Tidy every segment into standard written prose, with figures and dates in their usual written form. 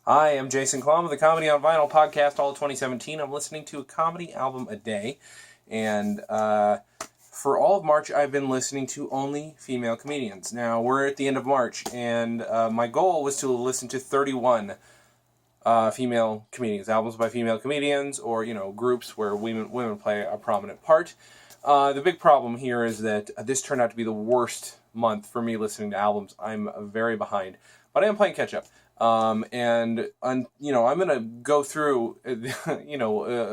Hi, I'm Jason Klum of the Comedy on Vinyl podcast, all of 2017. I'm listening to a comedy album a day, and for all of March, I've been listening to only female comedians. Now, we're at the end of March, and my goal was to listen to 31 female comedians, albums by female comedians, or, groups where women play a prominent part. The big problem here is that this turned out to be the worst month for me listening to albums. I'm very behind, but I am playing catch up. I'm going to go through,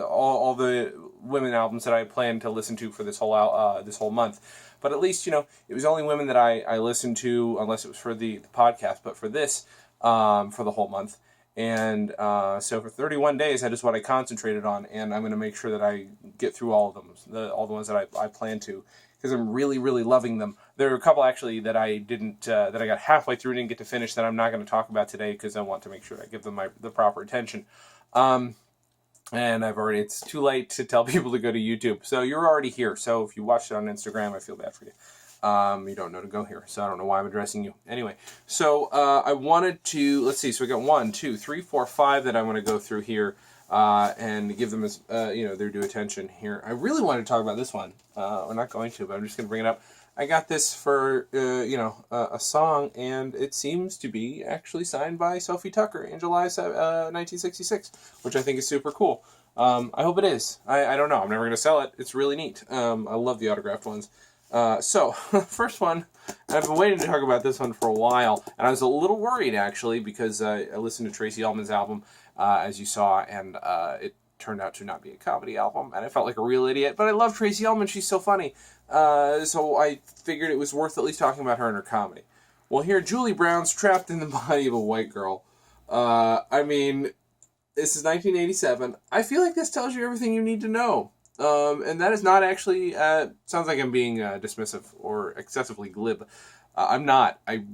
all the women albums that I plan to listen to for this whole month. But at least, it was only women that I listened to, unless it was for the podcast, but for this, for the whole month. And so for 31 days, that is what I concentrated on, and I'm going to make sure that I get through all of them, all the ones that I plan to, because I'm really, really loving them. There are a couple, actually, that I didn't, that I got halfway through and didn't get to finish that I'm not going to talk about today, because I want to make sure I give them the proper attention. And it's too late to tell people to go to YouTube. So you're already here. So if you watched it on Instagram, I feel bad for you. You don't know to go here, so I don't know why I'm addressing you. Anyway, so I wanted to, let's see, so we got 1, 2, 3, 4, 5 that I want to go through here and give them, their due attention here. I really wanted to talk about this one. I'm not going to, but I'm just going to bring it up. I got this for, a song, and it seems to be actually signed by Sophie Tucker in July 1966, which I think is super cool. I hope it is. I don't know. I'm never going to sell it. It's really neat. I love the autographed ones. So, first one, and I've been waiting to talk about this one for a while, and I was a little worried, actually, because I listened to Tracy Ullman's album, as you saw, and it turned out to not be a comedy album, and I felt like a real idiot, but I love Tracy Ullman, she's so funny, so I figured it was worth at least talking about her and her comedy. Well, here, Julie Brown's trapped in the body of a white girl. This is 1987. I feel like this tells you everything you need to know. And that is not actually, sounds like I'm being dismissive or excessively glib. I'm not. I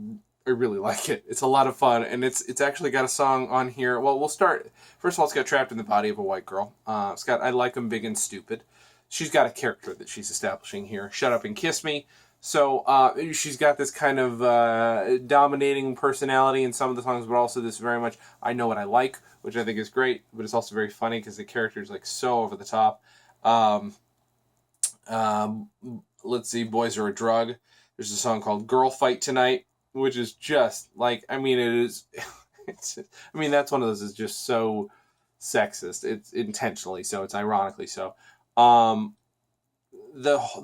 really like it. It's a lot of fun, and it's actually got a song on here. Well, we'll start. First of all, it's got Trapped in the Body of a White Girl. It's got I Like 'Em Big and Stupid. She's got a character that she's establishing here. Shut Up and Kiss Me. So she's got this kind of dominating personality in some of the songs, but also this very much I Know What I Like, which I think is great, but it's also very funny because the character is like so over the top. Let's see, Boys Are a Drug. There's a song called Girl Fight Tonight, which is just like, it is, that's one of those that's just so sexist. It's intentionally so, it's ironically so. The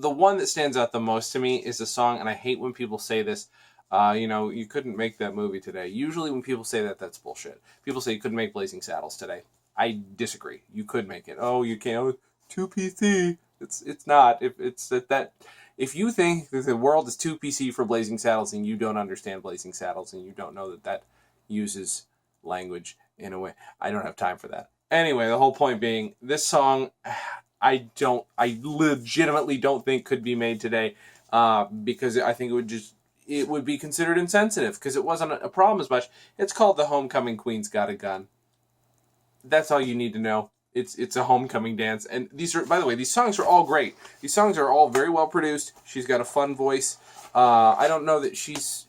one that stands out the most to me is the song, and I hate when people say this, you couldn't make that movie today. Usually when people say that, that's bullshit. People say you couldn't make Blazing Saddles today. I disagree. You could make it. Oh, you can't. Too PC. It's not. If you think that the world is too PC for Blazing Saddles and you don't understand Blazing Saddles and you don't know that uses language in a way, I don't have time for that. Anyway, the whole point being, this song, I legitimately don't think could be made today, because I think it would be considered insensitive because it wasn't a problem as much. It's called The Homecoming Queen's Got a Gun. That's all you need to know. It's a homecoming dance, and these songs are all great. These songs are all very well produced. She's got a fun voice. I don't know that she's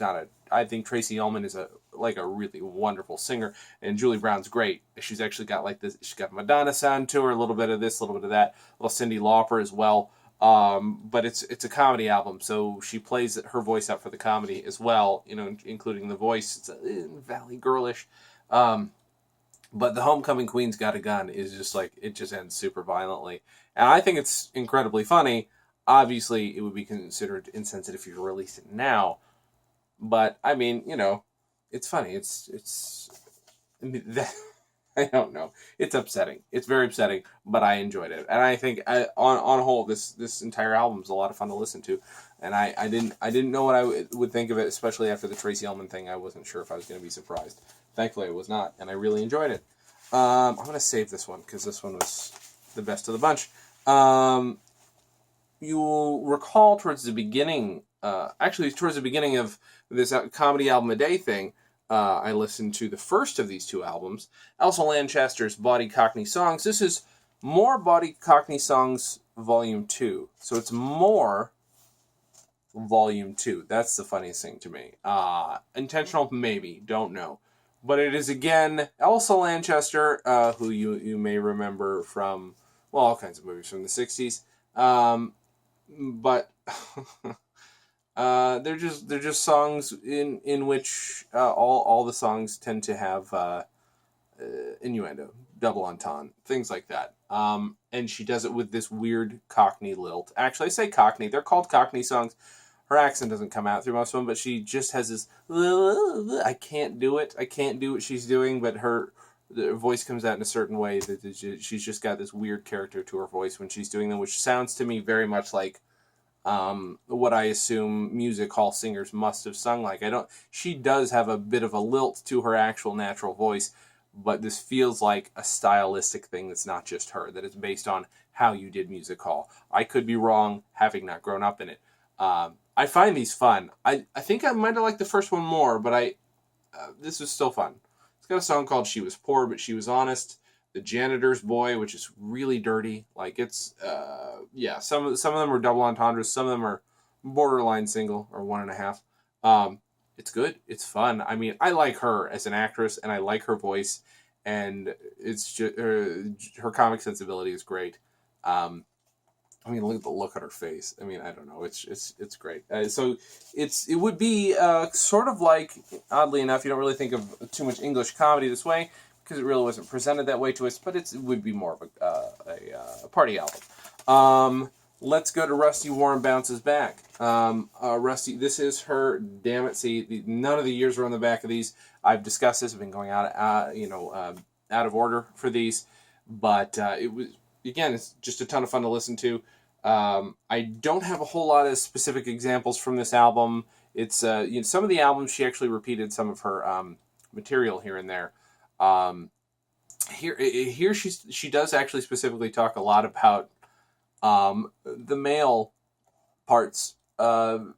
not I think Tracy Ullman is a really wonderful singer, and Julie Brown's great. She's actually got she's got Madonna sound to her, a little bit of this, a little bit of that, a little Cyndi Lauper as well. But it's a comedy album, so she plays her voice out for the comedy as well, including the voice. It's Valley Girlish. But The Homecoming Queen's Got a Gun is just it just ends super violently. And I think it's incredibly funny. Obviously, it would be considered insensitive if you released it now. But, it's funny. I don't know. It's upsetting. It's very upsetting, but I enjoyed it. And I think, on a whole, this entire album is a lot of fun to listen to. And I didn't know what I would think of it, especially after the Tracy Ullman thing. I wasn't sure if I was going to be surprised. Thankfully, I was not, and I really enjoyed it. I'm going to save this one, because this one was the best of the bunch. You'll recall towards the beginning, towards the beginning of this comedy album a day thing, I listened to the first of these two albums, Elsa Lanchester's Bawdy Cockney Songs. This is more Bawdy Cockney Songs Volume 2. So it's more Volume 2. That's the funniest thing to me. Intentional? Maybe. Don't know. But it is again Elsa Lanchester, who you may remember from, well, all kinds of movies from the 60s. But they're just songs in which all the songs tend to have innuendo, double entendre, things like that. And she does it with this weird Cockney lilt. Actually, I say Cockney. They're called Cockney songs. Her accent doesn't come out through most of them, but she just has this. I can't do it. I can't do what she's doing, but the voice comes out in a certain way that she's just got this weird character to her voice when she's doing them, which sounds to me very much like what I assume music hall singers must have sung like. She does have a bit of a lilt to her actual natural voice, but this feels like a stylistic thing that's not just her, that it's based on how you did music hall. I could be wrong, having not grown up in it. I find these fun. I think I might have liked the first one more, but this was still fun. It's got a song called She Was Poor, But She Was Honest. The Janitor's Boy, which is really dirty. Like, it's, some of them are double entendres. Some of them are borderline single or one and a half. It's good. It's fun. I mean, I like her as an actress, and I like her voice, and it's just, her comic sensibility is great. I mean, look at the look on her face. I mean, I don't know. It's great. So it would be sort of like, oddly enough, you don't really think of too much English comedy this way because it really wasn't presented that way to us. But it would be more of a party album. Let's go to Rusty Warren Bounces Back. Rusty, this is her. Damn it! See, none of the years are on the back of these. I've discussed this. I've been going out of order for these, but it was. Again, it's just a ton of fun to listen to. I don't have a whole lot of specific examples from this album. It's some of the albums she actually repeated some of her material here and there. Here she does actually specifically talk a lot about the male parts and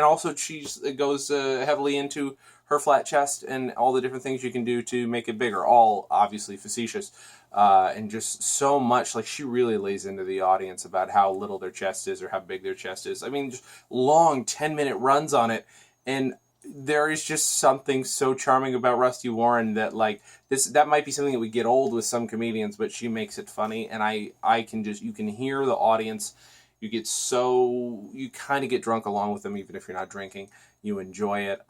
also she goes heavily into her flat chest and all the different things you can do to make it bigger. All obviously facetious. And just so much, like, she really lays into the audience about how little their chest is or how big their chest is. I mean, just long 10-minute runs on it, and there is just something so charming about Rusty Warren that, like, that might be something that would get old with some comedians, but she makes it funny, and you can hear the audience. You kind of get drunk along with them, even if you're not drinking. You enjoy it.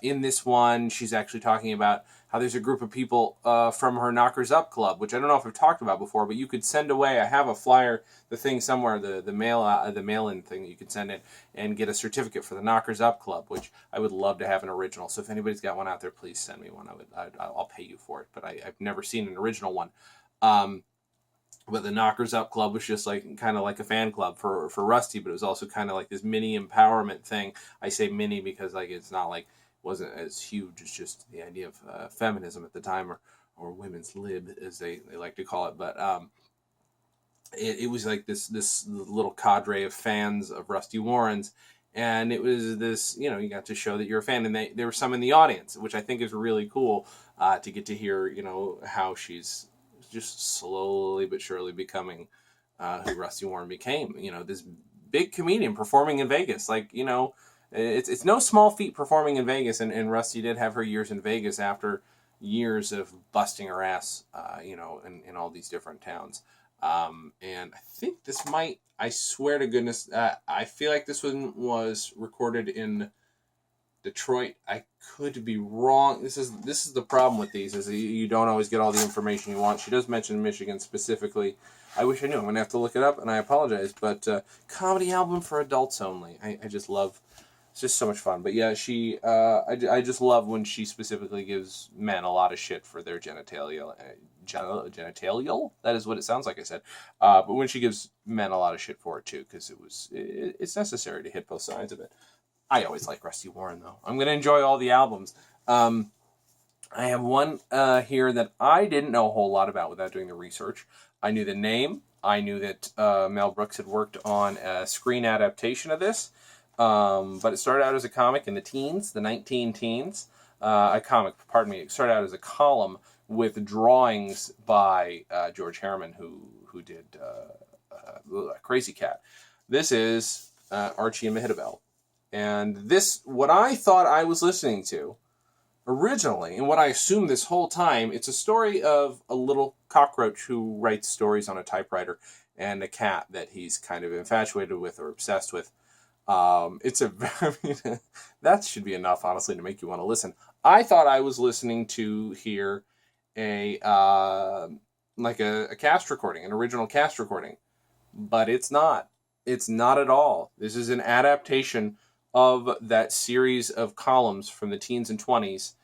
In this one, she's actually talking about how there's a group of people from her Knockers Up Club, which I don't know if I've talked about before, but you could send away. I have a flyer, the thing somewhere, the mail-in thing that you could send in and get a certificate for the Knockers Up Club, which I would love to have an original. So if anybody's got one out there, please send me one. I'll pay you for it, but I've never seen an original one. But the Knockers Up Club was just like kind of like a fan club for Rusty, but it was also kind of like this mini empowerment thing. I say mini because like it's not like wasn't as huge as just the idea of feminism at the time or women's lib as they like to call it. But it was like this little cadre of fans of Rusty Warren's, and it was this, you got to show that you're a fan, and there were some in the audience, which I think is really cool to get to hear, how she's just slowly but surely becoming who Rusty Warren became. This big comedian performing in Vegas. Like, it's no small feat performing in Vegas, and Rusty did have her years in Vegas after years of busting her ass, in all these different towns. And I think I swear to goodness, I feel like this one was recorded in Detroit. I could be wrong. This is the problem with these, is you don't always get all the information you want. She does mention Michigan specifically. I wish I knew. I'm going to have to look it up, and I apologize. But comedy album for adults only. I just love. It's just so much fun. But yeah, I just love when she specifically gives men a lot of shit for their genitalia. Genitalial? That is what it sounds like I said. But when she gives men a lot of shit for it too, because it's necessary to hit both sides of it. I always like Rusty Warren, though. I'm going to enjoy all the albums. I have one here that I didn't know a whole lot about without doing the research. I knew the name. I knew that Mel Brooks had worked on a screen adaptation of this. But it started out as a comic in the teens, the 19-teens. It started out as a column with drawings by George Harriman, who did Crazy Cat. This is Archie and Mehitabel. And this, what I thought I was listening to, originally, and what I assumed this whole time, it's a story of a little cockroach who writes stories on a typewriter and a cat that he's kind of infatuated with or obsessed with. It's a very, that should be enough, honestly, to make you want to listen. I thought I was listening to hear a like a cast recording, an original cast recording, but it's not. It's not at all. This is an adaptation of that series of columns from the teens and 20s,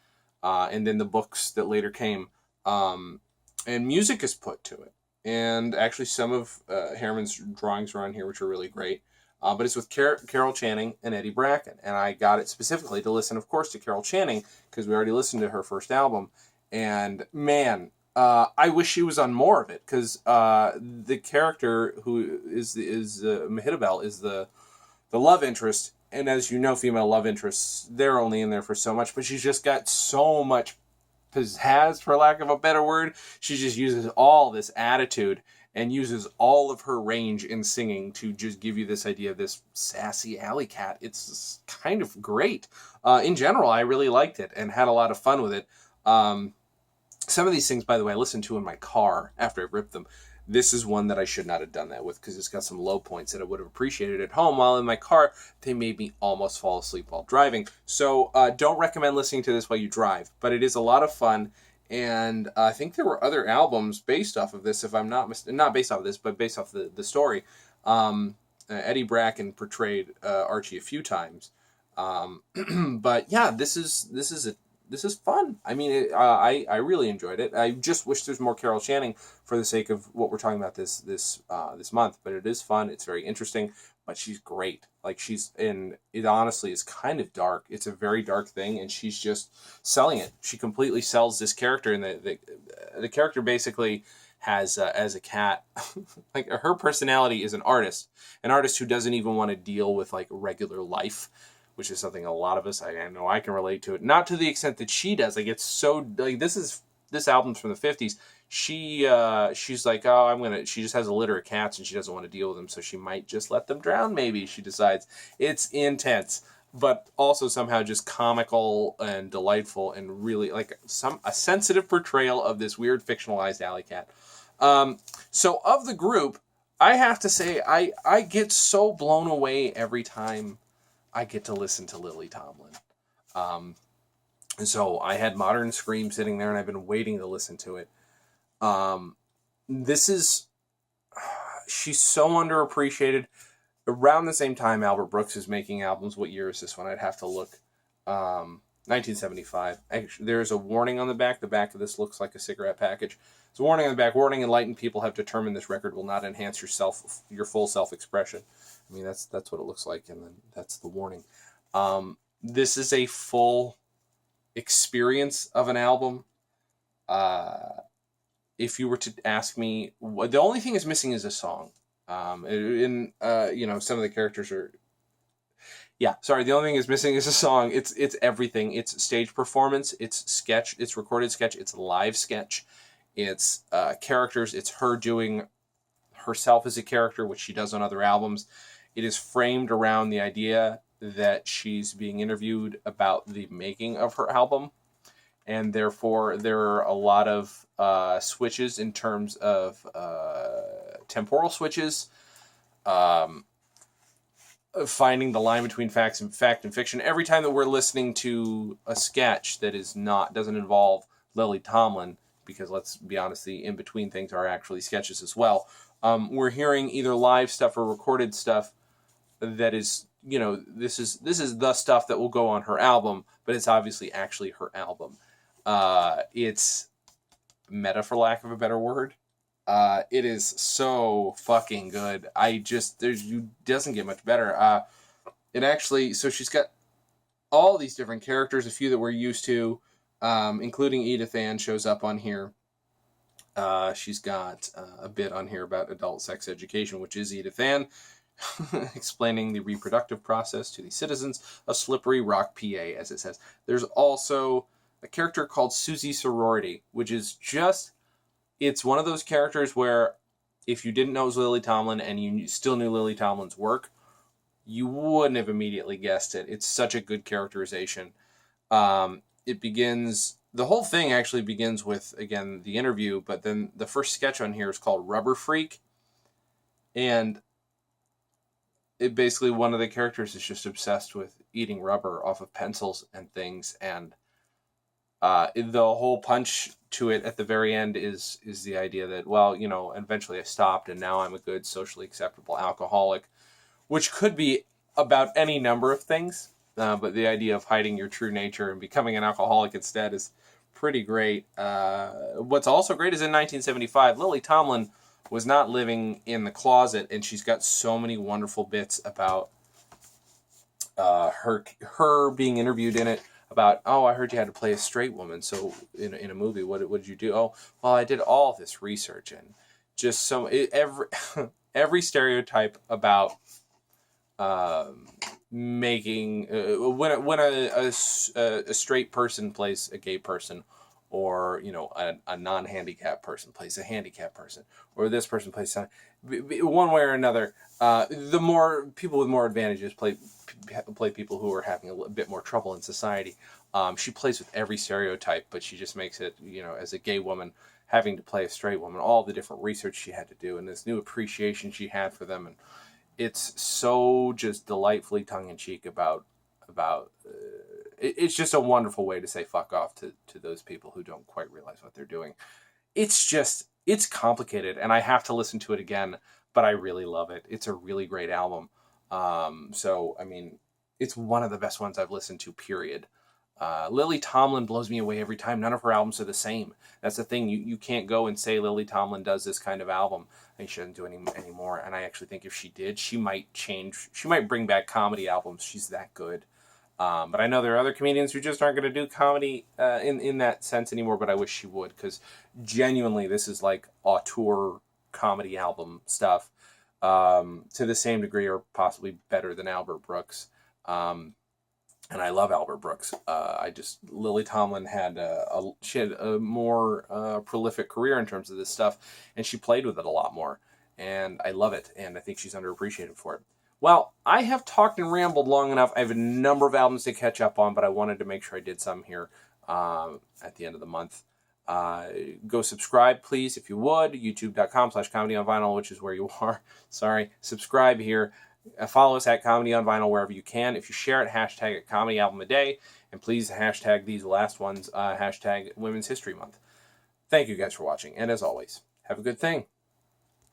and then the books that later came. And music is put to it. And actually, some of Harriman's drawings are on here, which are really great. But it's with Carol Channing and Eddie Bracken. And I got it specifically to listen, of course, to Carol Channing, because we already listened to her first album. And man, I wish she was on more of it, because the character who is Mehitabel is the love interest. And as you know, female love interests, they're only in there for so much. But she's just got so much pizzazz, for lack of a better word. She just uses all this attitude and uses all of her range in singing to just give you this idea of this sassy alley cat. It's kind of great. In general, I really liked it and had a lot of fun with it. Some of these things, by the way, I listened to in my car after I ripped them. This is one that I should not have done that with, because it's got some low points that I would have appreciated at home. While in my car, they made me almost fall asleep while driving. So don't recommend listening to this while you drive, but it is a lot of fun. And I think there were other albums based off of this, if I'm not based off of this, but based off the story. Eddie Bracken portrayed Archie a few times. But yeah, this is fun. I mean, I really enjoyed it. I just wish there's more Carol Channing for the sake of what we're talking about this month. But it is fun. It's very interesting. But she's great. Like, it honestly is kind of dark. It's a very dark thing, and she's just selling it. She completely sells this character, and the character basically has, as a cat, like, her personality is an artist who doesn't even want to deal with, like, regular life, which is something a lot of us, I know I can relate to it. Not to the extent that she does. Like, it's so, like, this album's from the 50s. She's like, she just has a litter of cats and she doesn't want to deal with them, so she might just let them drown, maybe, she decides. It's intense, but also somehow just comical and delightful and really, like, a sensitive portrayal of this weird fictionalized alley cat. So of the group, I have to say, I get so blown away every time I get to listen to Lily Tomlin. And so I had Modern Scream sitting there, and I've been waiting to listen to it. She's so underappreciated. Around the same time Albert Brooks is making albums. What year is this one? I'd have to look. 1975. Actually, there's a warning on the back. The back of this looks like a cigarette package. There's a warning on the back. Warning: enlightened people have determined this record will not enhance your full self-expression. I mean, that's what it looks like, and then that's the warning. This is a full experience of an album. If you were to ask me, the only thing is missing is a song. Some of the characters are. Yeah, sorry. The only thing is missing is a song. It's everything. It's stage performance. It's sketch. It's recorded sketch. It's live sketch. It's characters. It's her doing herself as a character, which she does on other albums. It is framed around the idea that she's being interviewed about the making of her album, and therefore there are a lot of switches in terms of temporal switches. Finding the line between fact and fiction. Every time that we're listening to a sketch that doesn't involve Lily Tomlin, because let's be honest, the in-between things are actually sketches as well, we're hearing either live stuff or recorded stuff that is, this is the stuff that will go on her album, but it's obviously actually her album. It's meta, for lack of a better word. It is so fucking good. Doesn't get much better. So she's got all these different characters, a few that we're used to, including Edith Ann shows up on here. She's got a bit on here about adult sex education, which is Edith Ann, explaining the reproductive process to the citizens of Slippery Rock, PA, as it says. There's also a character called Susie Sorority, which is it's one of those characters where if you didn't know it was Lily Tomlin and you still knew Lily Tomlin's work, you wouldn't have immediately guessed it. It's such a good characterization. it begins. The whole thing actually begins with, again, the interview, but then the first sketch on here is called Rubber Freak, and it basically, one of the characters is just obsessed with eating rubber off of pencils and things, and the whole punch to it at the very end is the idea that, well, eventually I stopped, and now I'm a good, socially acceptable alcoholic, which could be about any number of things, but the idea of hiding your true nature and becoming an alcoholic instead is pretty great. What's also great is in 1975, Lily Tomlin was not living in the closet, and she's got so many wonderful bits about her being interviewed in it, about, oh, I heard you had to play a straight woman, so in a movie, what did you do? Oh, well, I did all this research, and just every stereotype about making when a straight person plays a gay person, or a non-handicapped person plays a handicapped person, or this person plays one way or another. The more people with more advantages play people who are having a bit more trouble in society. She plays with every stereotype, but she just makes it, as a gay woman having to play a straight woman, all the different research she had to do, and this new appreciation she had for them, and it's so just delightfully tongue-in-cheek about it's just a wonderful way to say fuck off to those people who don't quite realize what they're doing. It's complicated, and I have to listen to it again, but I really love it. It's a really great album. So, I mean, it's one of the best ones I've listened to, period. Lily Tomlin blows me away every time. None of her albums are the same. That's the thing. You can't go and say Lily Tomlin does this kind of album and she doesn't do any anymore. And I actually think if she did, she might change. She might bring back comedy albums. She's that good. But I know there are other comedians who just aren't going to do comedy in that sense anymore, but I wish she would, because genuinely this is like auteur comedy album stuff, to the same degree or possibly better than Albert Brooks. And I love Albert Brooks. Lily Tomlin had a more prolific career in terms of this stuff, and she played with it a lot more. And I love it, and I think she's underappreciated for it. Well, I have talked and rambled long enough. I have a number of albums to catch up on, but I wanted to make sure I did some here at the end of the month. Go subscribe, please, if you would. YouTube.com/Comedy on Vinyl, which is where you are. Sorry. Subscribe here. Follow us at Comedy on Vinyl wherever you can. If you share it, hashtag it Comedy Album a Day. And please hashtag these last ones, hashtag Women's History Month. Thank you guys for watching. And as always, have a good thing.